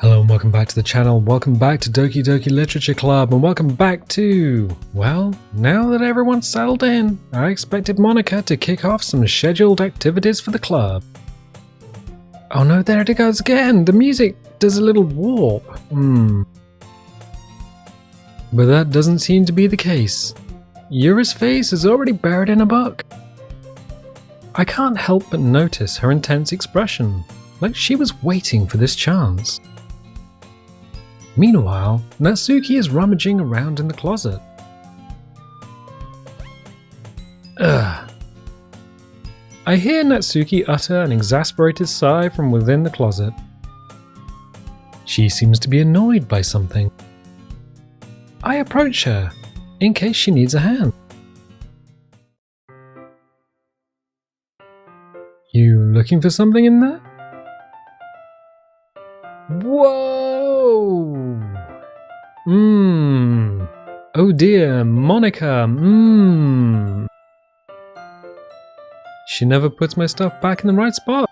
Hello and welcome back to the channel, welcome back to Doki Doki Literature Club, and welcome back to, well, now that everyone's settled in, I expected Monica to kick off some scheduled activities for the club. Oh no, there it goes again, the music does a little warp. But that doesn't seem to be the case. Yura's face is already buried in a book. I can't help but notice her intense expression, like she was waiting for this chance. Meanwhile, Natsuki is rummaging around in the closet. Ugh. I hear Natsuki utter an exasperated sigh from within the closet. She seems to be annoyed by something. I approach her, in case she needs a hand. You looking for something in there? Whoa! Oh dear, Monica, She never puts my stuff back in the right spot.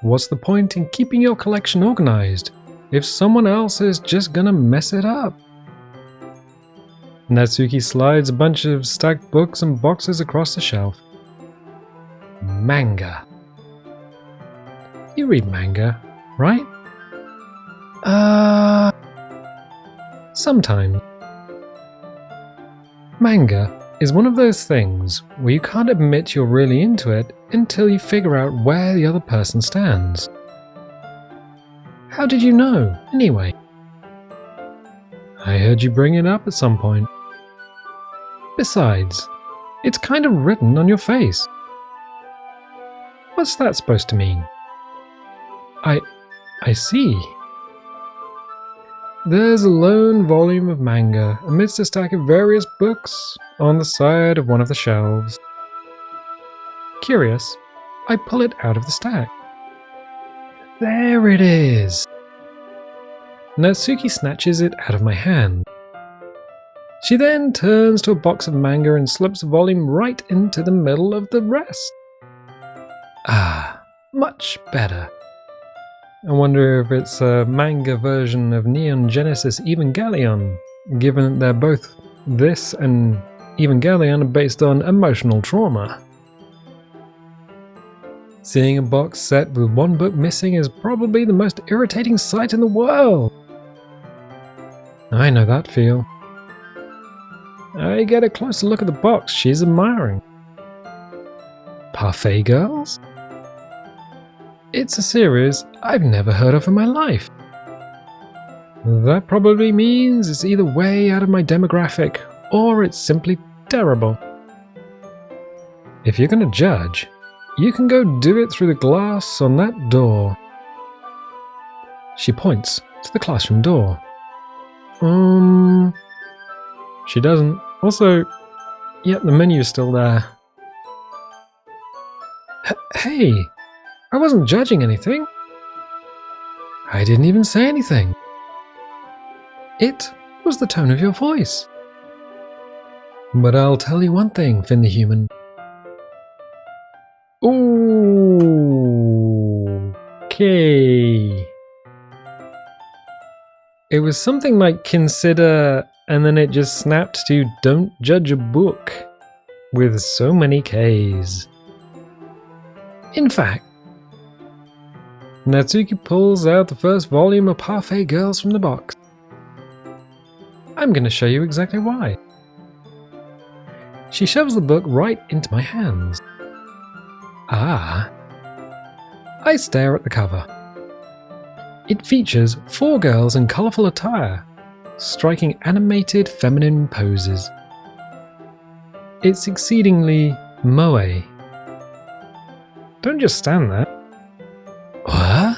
What's the point in keeping your collection organized if someone else is just gonna mess it up? Natsuki slides a bunch of stacked books and boxes across the shelf. Manga. You read manga, right? Sometimes. Manga is one of those things where you can't admit you're really into it until you figure out where the other person stands. How did you know, anyway? I heard you bring it up at some point. Besides, it's kind of written on your face. What's that supposed to mean? I see. There's a lone volume of manga amidst a stack of various books on the side of one of the shelves. Curious, I pull it out of the stack. There it is! Natsuki snatches it out of my hand. She then turns to a box of manga and slips the volume right into the middle of the rest. Ah, much better. I wonder if it's a manga version of Neon Genesis Evangelion, given that they're both this and Evangelion are based on emotional trauma. Seeing a box set with one book missing is probably the most irritating sight in the world. I know that feel. I get a closer look at the box she's admiring. Parfait Girls? It's a series I've never heard of in my life. That probably means it's either way out of my demographic, or it's simply terrible. If you're gonna judge, you can go do it through the glass on that door. She points to the classroom door. She doesn't. Also, yep, the menu's still there. Hey! I wasn't judging anything. I didn't even say anything. It was the tone of your voice. But I'll tell you one thing, Finn the Human. Ooh, okay. It was something like consider, and then it just snapped to don't judge a book, with so many Ks. In fact, Natsuki pulls out the first volume of Parfait Girls from the box. I'm going to show you exactly why. She shoves the book right into my hands. Ah. I stare at the cover. It features 4 girls in colourful attire, striking animated feminine poses. It's exceedingly moe. Don't just stand there. What?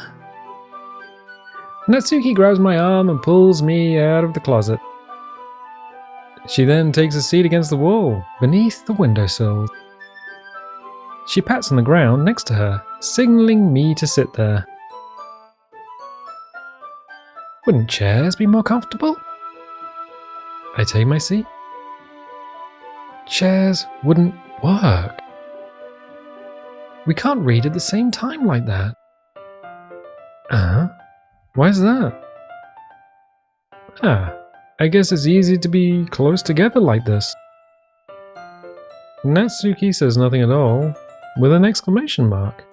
Natsuki grabs my arm and pulls me out of the closet. She then takes a seat against the wall, beneath the windowsill. She pats on the ground next to her, signaling me to sit there. Wouldn't chairs be more comfortable? I take my seat. Chairs wouldn't work. We can't read at the same time like that. Why is that? Ah, I guess it's easy to be close together like this. Natsuki says nothing at all, with an exclamation mark.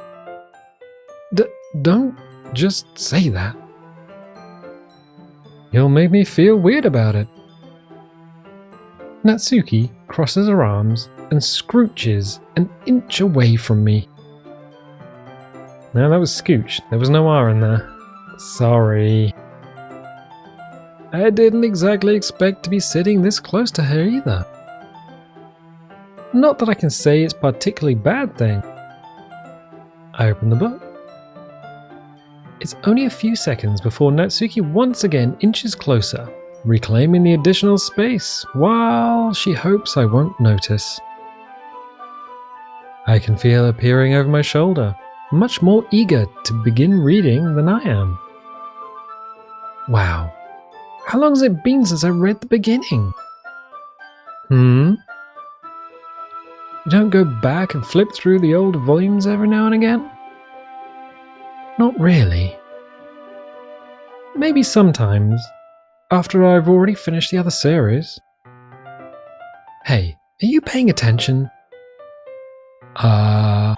Don't just say that. You'll make me feel weird about it. Natsuki crosses her arms and scooches an inch away from me. No, that was scooch. There was no R in there. Sorry. I didn't exactly expect to be sitting this close to her either. Not that I can say it's a particularly bad thing. I open the book. It's only a few seconds before Natsuki once again inches closer, reclaiming the additional space while she hopes I won't notice. I can feel her peering over my shoulder, much more eager to begin reading than I am. Wow, how long has it been since I read the beginning? You don't go back and flip through the old volumes every now and again? Not really. Maybe sometimes, after I've already finished the other series. Hey, are you paying attention? I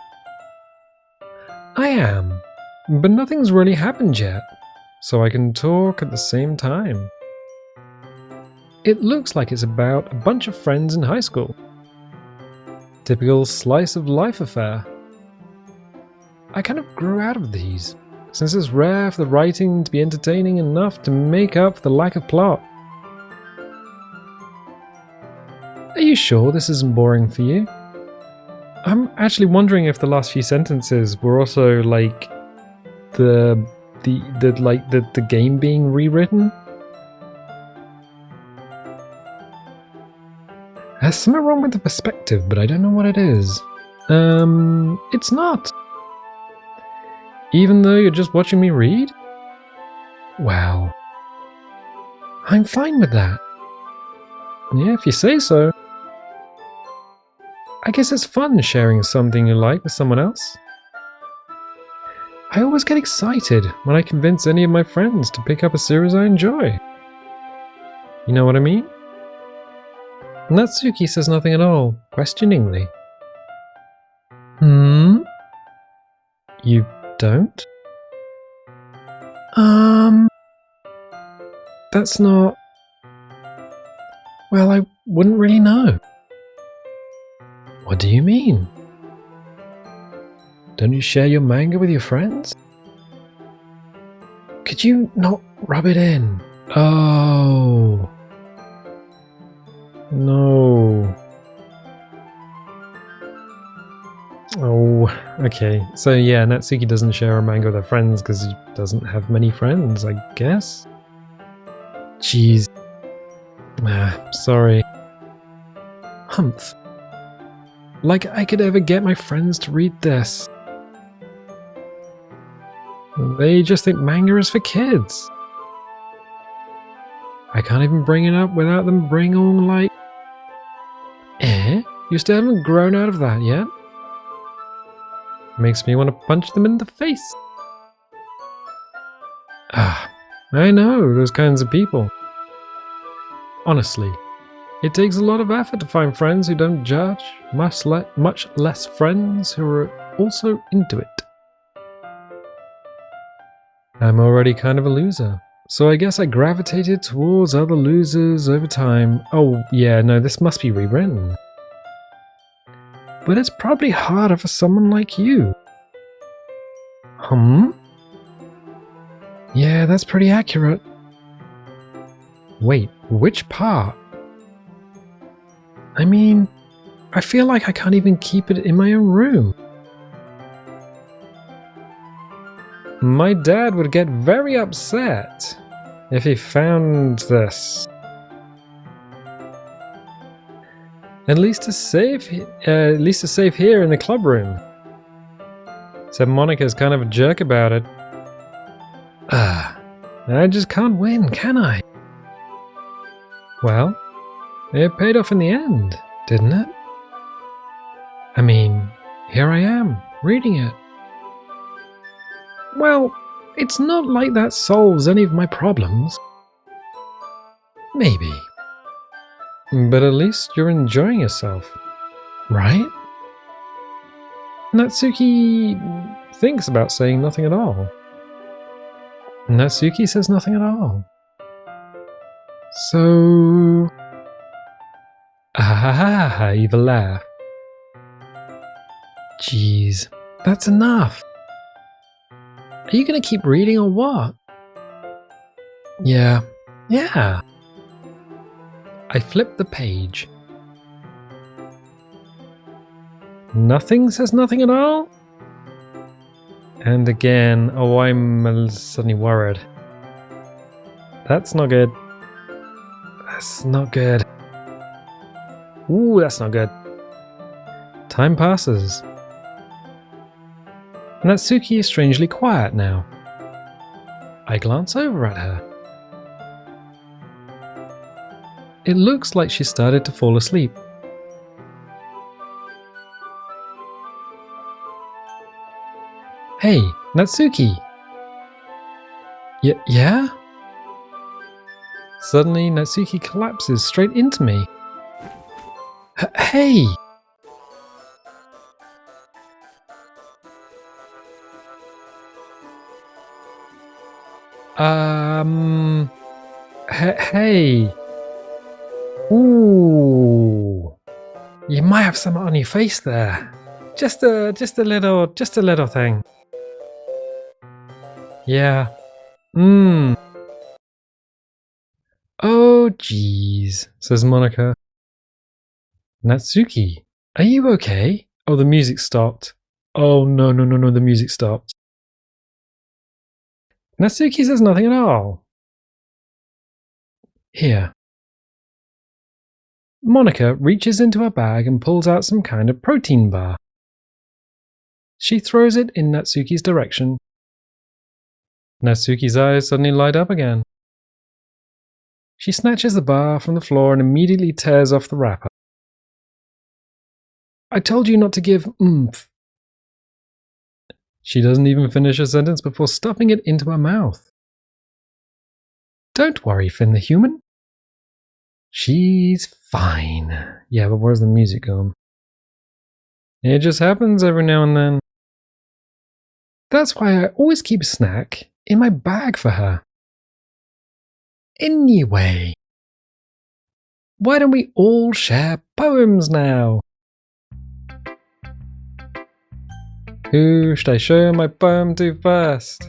am, but nothing's really happened yet, so I can talk at the same time. It looks like it's about a bunch of friends in high school. Typical slice of life affair. I kind of grew out of these, since it's rare for the writing to be entertaining enough to make up for the lack of plot. Are you sure this isn't boring for you? I'm actually wondering if the last few sentences were also like the game being rewritten. There's something wrong with the perspective, but I don't know what it is. It's not. Even though you're just watching me read? Well, I'm fine with that. Yeah, if you say so. I guess it's fun sharing something you like with someone else. I always get excited when I convince any of my friends to pick up a series I enjoy. You know what I mean? Natsuki says nothing at all, questioningly. You don't? That's not... Well, I wouldn't really know. What do you mean? Don't you share your manga with your friends? Could you not rub it in? Oh... No. Oh, okay. So yeah, Natsuki doesn't share a manga with her friends because he doesn't have many friends, I guess? Jeez. Sorry. Humph. Like I could ever get my friends to read this. They just think manga is for kids. I can't even bring it up without them bringing on like... You still haven't grown out of that yet? Makes me want to punch them in the face. I know those kinds of people. Honestly, it takes a lot of effort to find friends who don't judge, much less friends who are also into it. I'm already kind of a loser, so I guess I gravitated towards other losers over time. Oh yeah, no, this must be rewritten. But it's probably harder for someone like you. Yeah, that's pretty accurate. Wait, which part? I mean, I feel like I can't even keep it in my own room. My dad would get very upset if he found this. At least it's safe here in the club room. Except Monica's kind of a jerk about it. I just can't win, can I? Well, it paid off in the end, didn't it? I mean, here I am, reading it. Well, It's not like that solves any of my problems. Maybe. But at least you're enjoying yourself, right? Natsuki thinks about saying nothing at all. Natsuki says nothing at all. So... Ah, evil laugh. Jeez, that's enough. Are you gonna keep reading or what? Yeah. I flipped the page. Nothing says nothing at all? And again, oh, I'm suddenly worried. That's not good. That's not good. Ooh, that's not good. Time passes. Natsuki is strangely quiet now. I glance over at her. It looks like she started to fall asleep. Hey, Natsuki! Yeah? Suddenly, Natsuki collapses straight into me. Hey! Hey! Ooh! You might have something on your face there. Just a little thing. Yeah. Oh, jeez, says Monica. Natsuki, are you okay? Oh, the music stopped. Oh, no, the music stopped. Natsuki says nothing at all. Here. Monica reaches into her bag and pulls out some kind of protein bar. She throws it in Natsuki's direction. Natsuki's eyes suddenly light up again. She snatches the bar from the floor and immediately tears off the wrapper. I told you not to give oomph. She doesn't even finish her sentence before stuffing it into her mouth. Don't worry, Finn the human. She's fine. Yeah, but where's the music gone? It just happens every now and then. That's why I always keep a snack in my bag for her. Anyway, why don't we all share poems now? Who should I show my poem to first?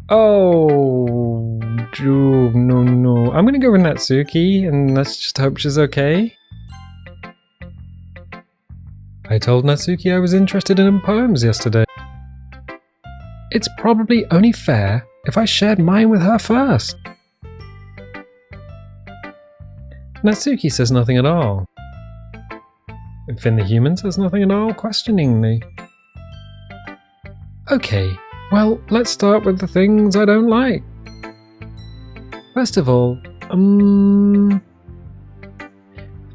Oh, no. I'm gonna go with Natsuki and let's just hope she's okay. I told Natsuki I was interested in poems yesterday. It's probably only fair if I shared mine with her first. Natsuki says nothing at all. Finn the human says nothing at all, questioningly. Okay, well, let's start with the things I don't like. First of all, Finn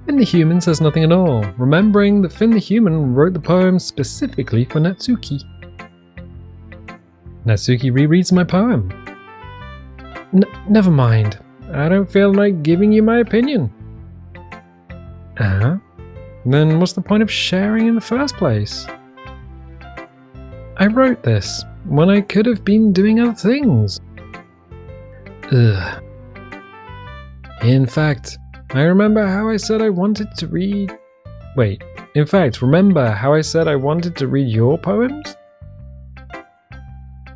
the human says nothing at all, remembering that Finn the human wrote the poem specifically for Natsuki. Natsuki rereads my poem. Never mind. I don't feel like giving you my opinion. Then what's the point of sharing in the first place? I wrote this when I could have been doing other things. Ugh. In fact, I remember how I said I wanted to read... remember how I said I wanted to read your poems?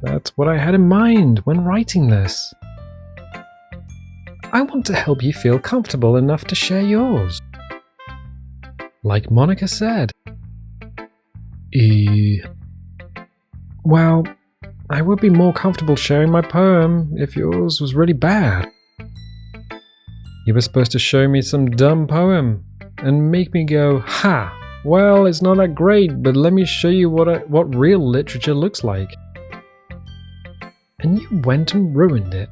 That's what I had in mind when writing this. I want to help you feel comfortable enough to share yours. Like Monica said. Well, I would be more comfortable sharing my poem if yours was really bad. You were supposed to show me some dumb poem and make me go, ha, well, it's not that great, but let me show you what real literature looks like. And you went and ruined it.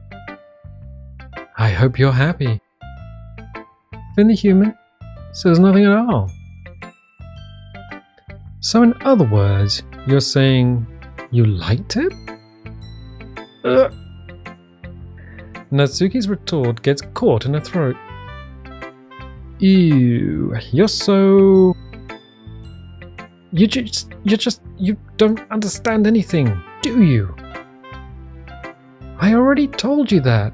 I hope you're happy. Finn the human says nothing at all. So in other words, you're saying you liked it? Ugh. Natsuki's retort gets caught in her throat. Ew, you're so... You don't understand anything, do you? I already told you that.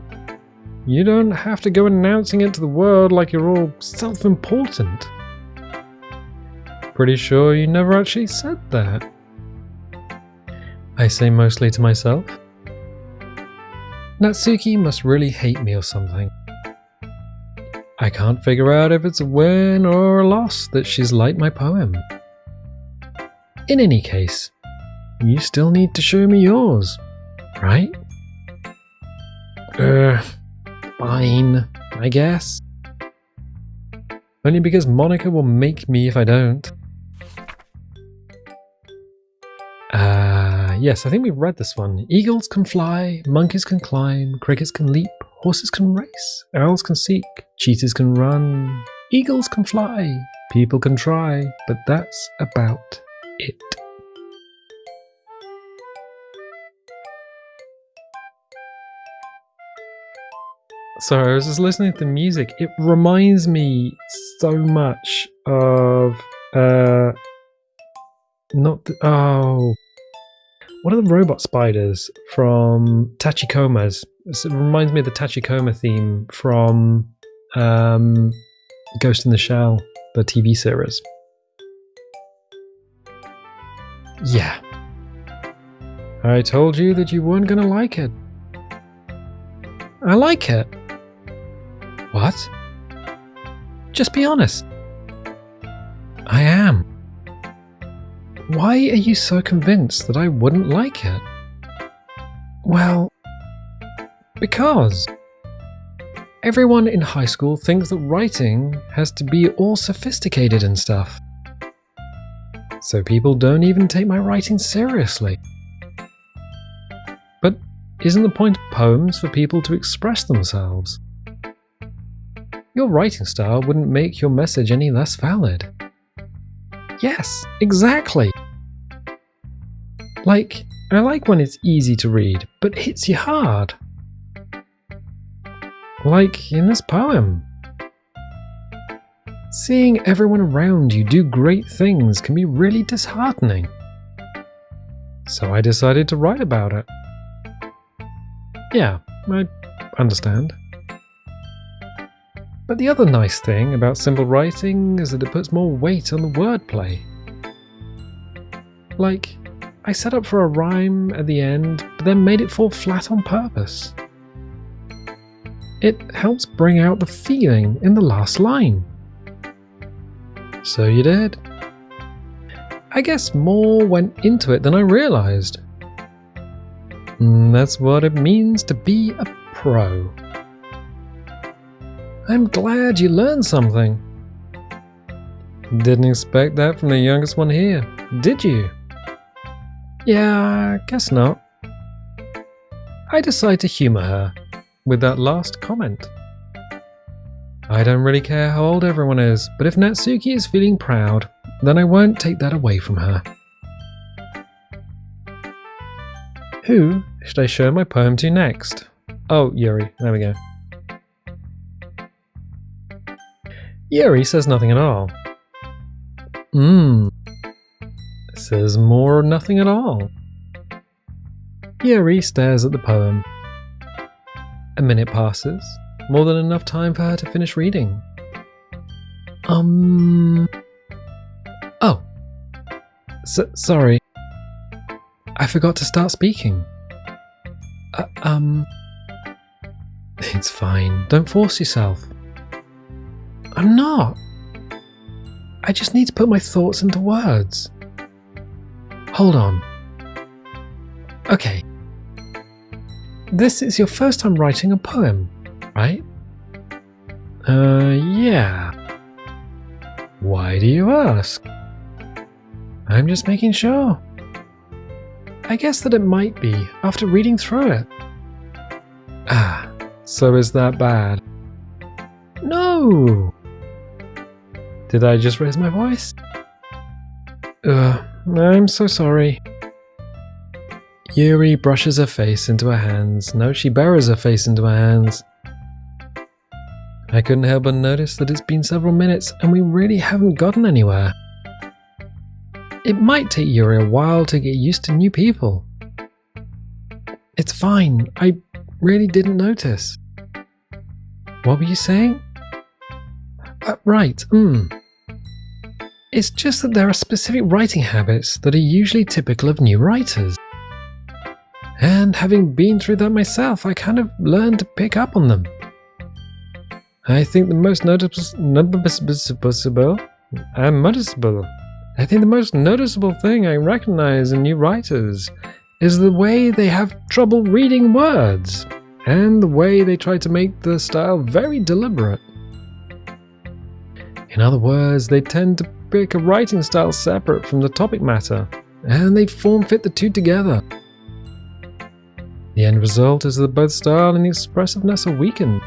You don't have to go announcing it to the world like you're all self-important. Pretty sure you never actually said that. I say mostly to myself. Natsuki must really hate me or something. I can't figure out if it's a win or a loss that she's liked my poem. In any case, you still need to show me yours, right? Fine, I guess. Only because Monica will make me if I don't. Yes, I think we've read this one. Eagles can fly, monkeys can climb, crickets can leap, horses can race, owls can seek, cheetahs can run, eagles can fly, people can try, but that's about it. Sorry, I was just listening to the music. It reminds me so much of what are the robot spiders from Tachikomas? It reminds me of the Tachikoma theme from Ghost in the Shell, the TV series. Yeah. I told you that you weren't gonna like it. I like it. What? Just be honest. I am. Why are you so convinced that I wouldn't like it? Well, because everyone in high school thinks that writing has to be all sophisticated and stuff. So people don't even take my writing seriously. But isn't the point of poems for people to express themselves? Your writing style wouldn't make your message any less valid. Yes, exactly. I like when it's easy to read, but hits you hard. Like in this poem. Seeing everyone around you do great things can be really disheartening. So I decided to write about it. Yeah, I understand. But the other nice thing about simple writing is that it puts more weight on the wordplay. Like, I set up for a rhyme at the end, but then made it fall flat on purpose. It helps bring out the feeling in the last line. So you did. I guess more went into it than I realized. That's what it means to be a pro. I'm glad you learned something. Didn't expect that from the youngest one here, did you? Yeah, guess not. I decide to humor her with that last comment. I don't really care how old everyone is, but if Natsuki is feeling proud, then I won't take that away from her. Who should I show my poem to next? Oh, Yuri, there we go. Yuri says nothing at all. Says more or nothing at all. Yuri stares at the poem. A minute passes, more than enough time for her to finish reading. Oh. Sorry. I forgot to start speaking. It's fine. Don't force yourself. I'm not. I just need to put my thoughts into words. Hold on. Okay. This is your first time writing a poem, right? Yeah. Why do you ask? I'm just making sure. I guess that it might be, after reading through it. So is that bad? No! Did I just raise my voice? I'm so sorry. Yuri brushes her face into her hands. No, she buries her face into her hands. I couldn't help but notice that it's been several minutes and we really haven't gotten anywhere. It might take Yuri a while to get used to new people. It's fine, I really didn't notice. What were you saying? Right. It's just that there are specific writing habits that are usually typical of new writers. And having been through that myself, I kind of learned to pick up on them. I think the most noticeable thing I recognize in new writers is the way they have trouble reading words, and the way they try to make the style very deliberate. In other words, they tend to pick a writing style separate from the topic matter, and they form-fit the two together. The end result is that both style and expressiveness are weakened.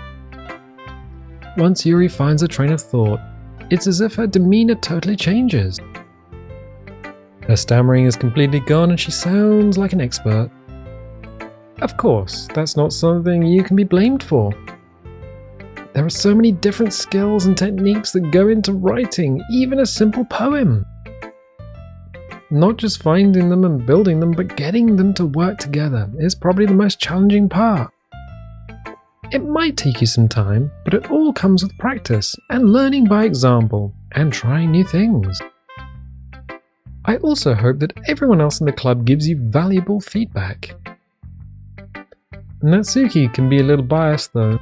Once Yuri finds a train of thought, it's as if her demeanor totally changes. Her stammering is completely gone and she sounds like an expert. Of course, that's not something you can be blamed for. There are so many different skills and techniques that go into writing even a simple poem. Not just finding them and building them, but getting them to work together is probably the most challenging part. It might take you some time, but it all comes with practice and learning by example and trying new things. I also hope that everyone else in the club gives you valuable feedback. Natsuki can be a little biased though.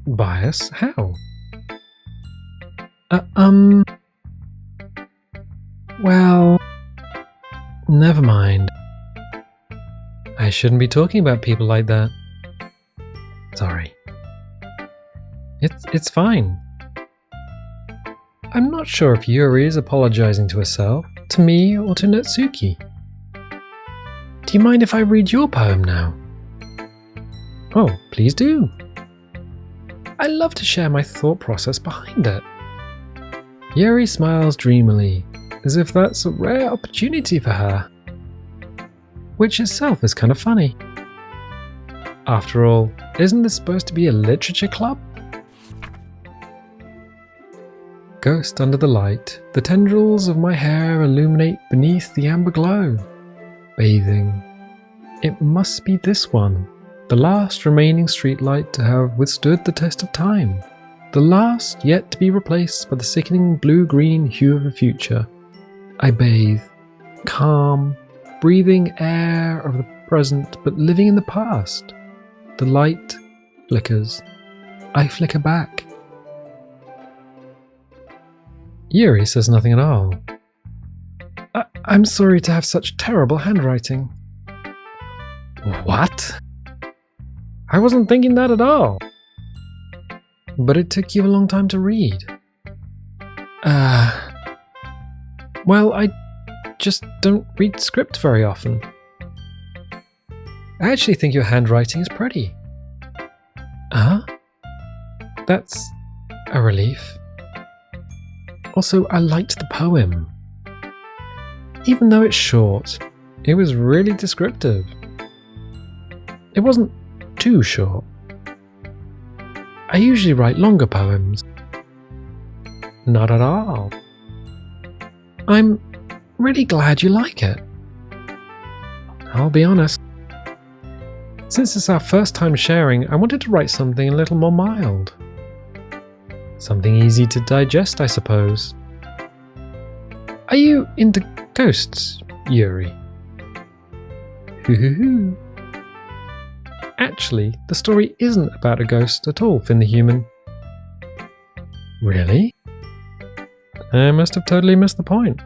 Bias? How? Well, never mind. I shouldn't be talking about people like that. Sorry. It's fine. I'm not sure if Yuri is apologizing to herself, to me, or to Natsuki. Do you mind if I read your poem now? Oh, please do. I love to share my thought process behind it. Yuri smiles dreamily, as if that's a rare opportunity for her. Which itself is kind of funny. After all, isn't this supposed to be a literature club? Ghost under the light, the tendrils of my hair illuminate beneath the amber glow. Bathing. It must be this one, the last remaining streetlight to have withstood the test of time. The last yet to be replaced by the sickening blue-green hue of the future. I bathe, calm, breathing air of the present but living in the past. The light flickers. I flicker back. Yuri says nothing at all. I'm sorry to have such terrible handwriting. What? I wasn't thinking that at all. But it took you a long time to read. Well, I just don't read script very often. I actually think your handwriting is pretty. That's a relief. Also, I liked the poem. Even though it's short, it was really descriptive. It wasn't too short. I usually write longer poems. Not at all. I'm really glad you like it. I'll be honest. Since it's our first time sharing, I wanted to write something a little more mild. Something easy to digest, I suppose. Are you into ghosts, Yuri? Hoo-hoo-hoo. Actually, the story isn't about a ghost at all, Finn the Human. Really? I must have totally missed the point.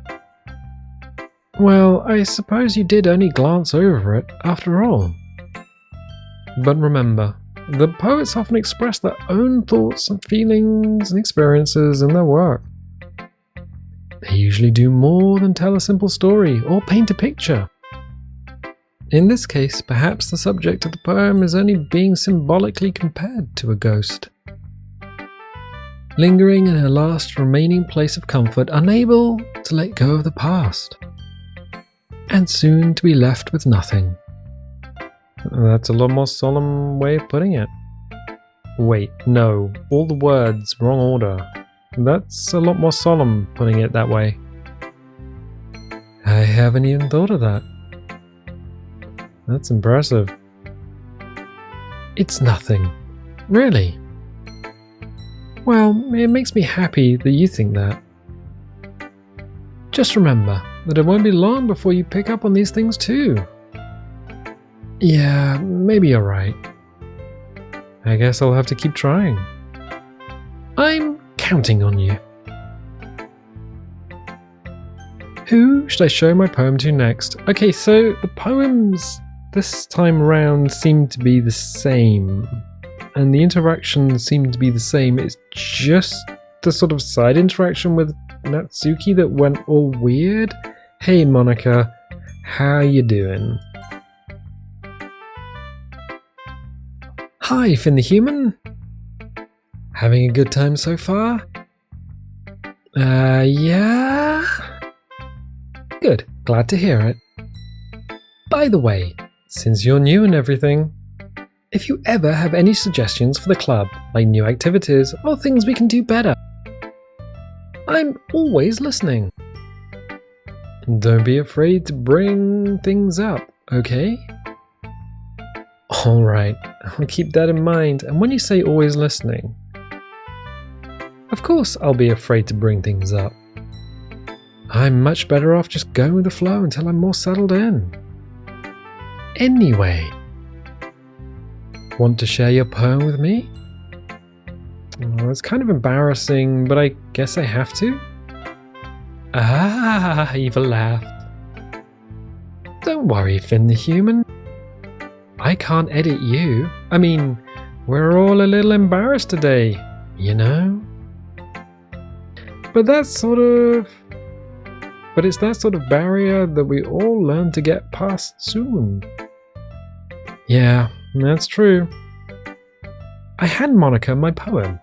Well, I suppose you did only glance over it, after all. But remember, the poets often express their own thoughts and feelings and experiences in their work. They usually do more than tell a simple story or paint a picture. In this case, perhaps the subject of the poem is only being symbolically compared to a ghost. Lingering in her last remaining place of comfort, unable to let go of the past. and soon to be left with nothing. That's a lot more solemn way of putting it. Wait, no, all the words, wrong order. That's a lot more solemn putting it that way. I haven't even thought of that. That's impressive. It's nothing. Really? Well, it makes me happy that you think that. Just remember that it won't be long before you pick up on these things too. Yeah, maybe you're right. I guess I'll have to keep trying. I'm counting on you. Who should I show my poem to next? Okay, so the poems this time around seem to be the same, and the interactions seem to be the same. It's just the sort of side interaction with Natsuki that went all weird. Hey Monica, how you doing? Hi Finn the Human. Having a good time so far? Yeah? Good, glad to hear it. By the way, since you're new and everything, if you ever have any suggestions for the club, like new activities or things we can do better, I'm always listening. Don't be afraid to bring things up, okay? Alright, I'll keep that in mind, and when you say always listening, of course I'll be afraid to bring things up. I'm much better off just going with the flow until I'm more settled in. Anyway, want to share your poem with me? Oh, it's kind of embarrassing, but I guess I have to. Ah, Eva laughed. Don't worry, Finn the Human. I can't edit you. I mean, we're all a little embarrassed today, you know? But it's that sort of barrier that we all learn to get past soon. Yeah, that's true. I hand Monica my poem.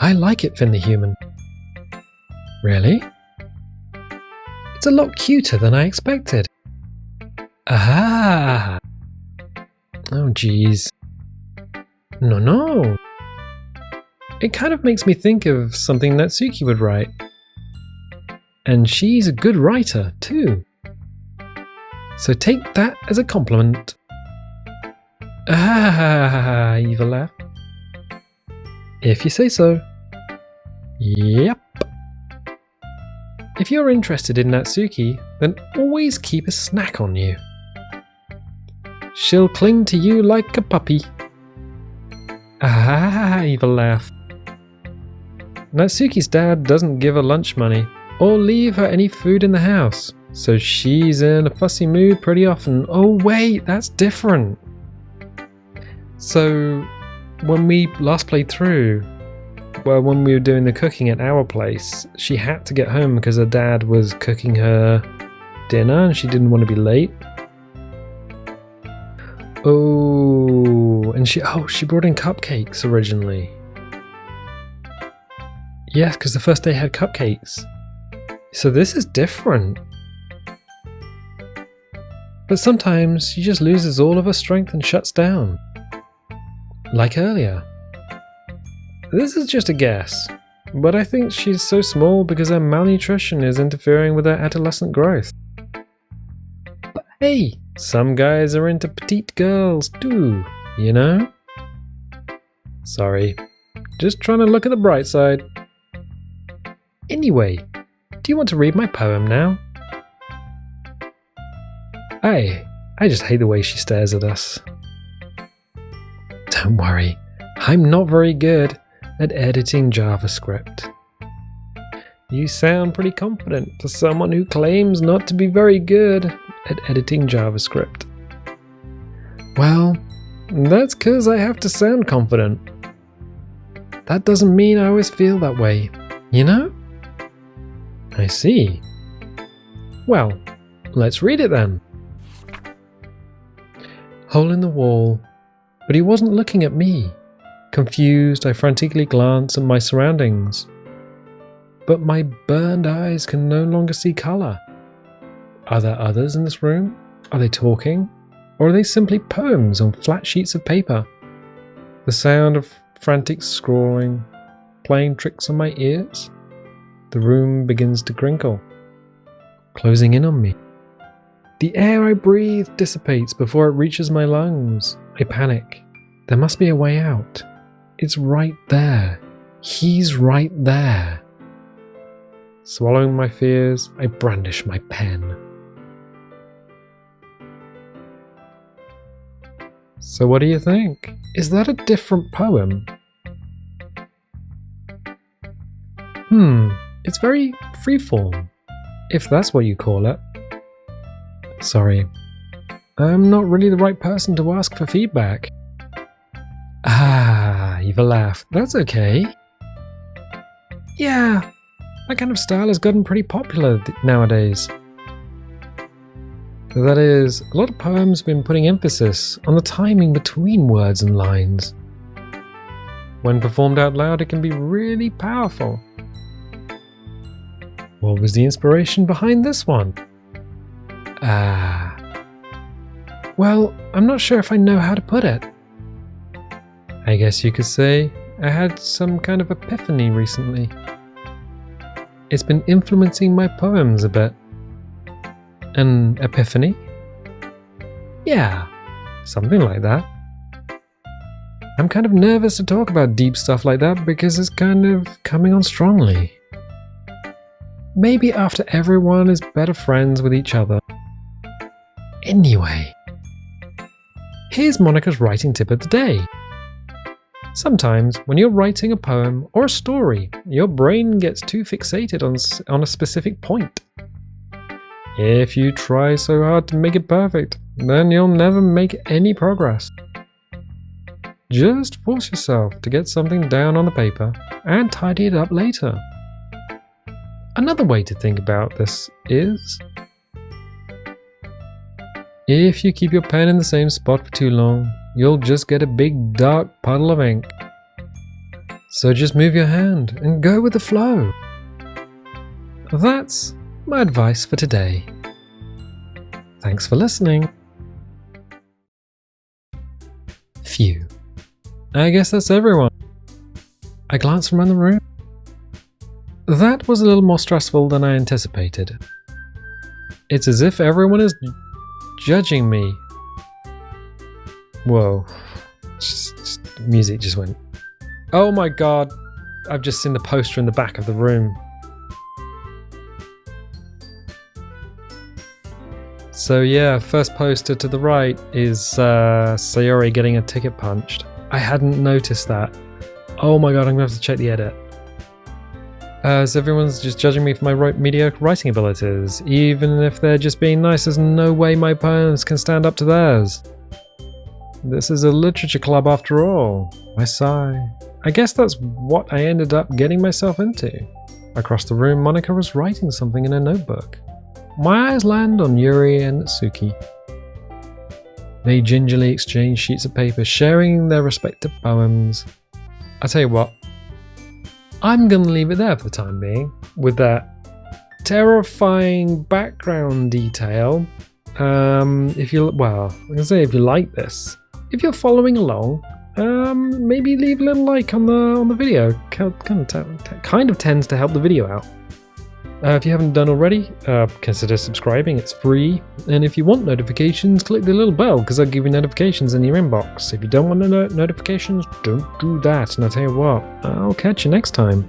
I like it, Finn the Human. Really? It's a lot cuter than I expected. Ah! Oh, geez. No. It kind of makes me think of something Natsuki would write. And she's a good writer, too. So take that as a compliment. Ah, Eva laughed. If you say so. Yep. If you're interested in Natsuki, then always keep a snack on you. She'll cling to you like a puppy. Ah, Eva laughed. Natsuki's dad doesn't give her lunch money or leave her any food in the house, so she's in a fussy mood pretty often. Oh wait, that's different. So when we last played through, well, when we were doing the cooking at our place, she had to get home because her dad was cooking her dinner and she didn't want to be late. Oh, and she brought in cupcakes originally. Yes, because the first day had cupcakes. So this is different. But sometimes she just loses all of her strength and shuts down. Like earlier. This is just a guess, but I think she's so small because her malnutrition is interfering with her adolescent growth. But hey, some guys are into petite girls too, you know? Sorry, just trying to look at the bright side. Anyway, do you want to read my poem now? I just hate the way she stares at us. Don't worry, I'm not very good at editing JavaScript. You sound pretty confident for someone who claims not to be very good at editing JavaScript. Well, that's because I have to sound confident. That doesn't mean I always feel that way, you know? I see. Well, let's read it then. Hole in the wall, but he wasn't looking at me. Confused, I frantically glanced at my surroundings. but my burned eyes can no longer see colour. Are there others in this room? Are they talking? Or are they simply poems on flat sheets of paper? The sound of frantic scrawling, playing tricks on my ears. The room begins to crinkle, closing in on me. The air I breathe dissipates before it reaches my lungs. I panic. There must be a way out. It's right there. He's right there. Swallowing my fears, I brandish my pen. So what do you think? Is that a different poem? It's very freeform, if that's what you call it. Sorry, I'm not really the right person to ask for feedback. You've a laugh. That's okay. Yeah, that kind of style has gotten pretty popular nowadays. That is, a lot of poems have been putting emphasis on the timing between words and lines. When performed out loud, it can be really powerful. What was the inspiration behind this one? Well, I'm not sure if I know how to put it. I guess you could say I had some kind of epiphany recently. It's been influencing my poems a bit. An epiphany? Yeah, something like that. I'm kind of nervous to talk about deep stuff like that because it's kind of coming on strongly. Maybe after everyone is better friends with each other. Anyway, here's Monica's writing tip of the day. Sometimes, when you're writing a poem or a story, your brain gets too fixated on a specific point. If you try so hard to make it perfect, then you'll never make any progress. Just force yourself to get something down on the paper and tidy it up later. Another way to think about this is, if you keep your pen in the same spot for too long, you'll just get a big dark puddle of ink. So just move your hand and go with the flow. That's my advice for today. Thanks for listening. Phew. I guess that's everyone. I glanced around the room. That was a little more stressful than I anticipated. It's as if everyone is judging me. Whoa. Music just went. Oh my god. I've just seen the poster in the back of the room. So yeah, first poster to the right is Sayori getting a ticket punched. I hadn't noticed that. Oh my god, I'm gonna have to check the edit. So everyone's just judging me for my mediocre writing abilities. Even if they're just being nice, there's no way my poems can stand up to theirs. This is a literature club after all. I sigh. I guess that's what I ended up getting myself into. Across the room, Monica was writing something in her notebook. My eyes land on Yuri and Natsuki. They gingerly exchange sheets of paper, sharing their respective poems. I tell you what, I'm gonna leave it there for the time being, with that terrifying background detail. If you like this, if you're following along, maybe leave a little like on the video. Kind of tends to help the video out. If you haven't done already, consider subscribing. It's free, and if you want notifications, click the little bell because I'll give you notifications in your inbox. If you don't want notifications, don't do that. And I'll tell you what, I'll catch you next time.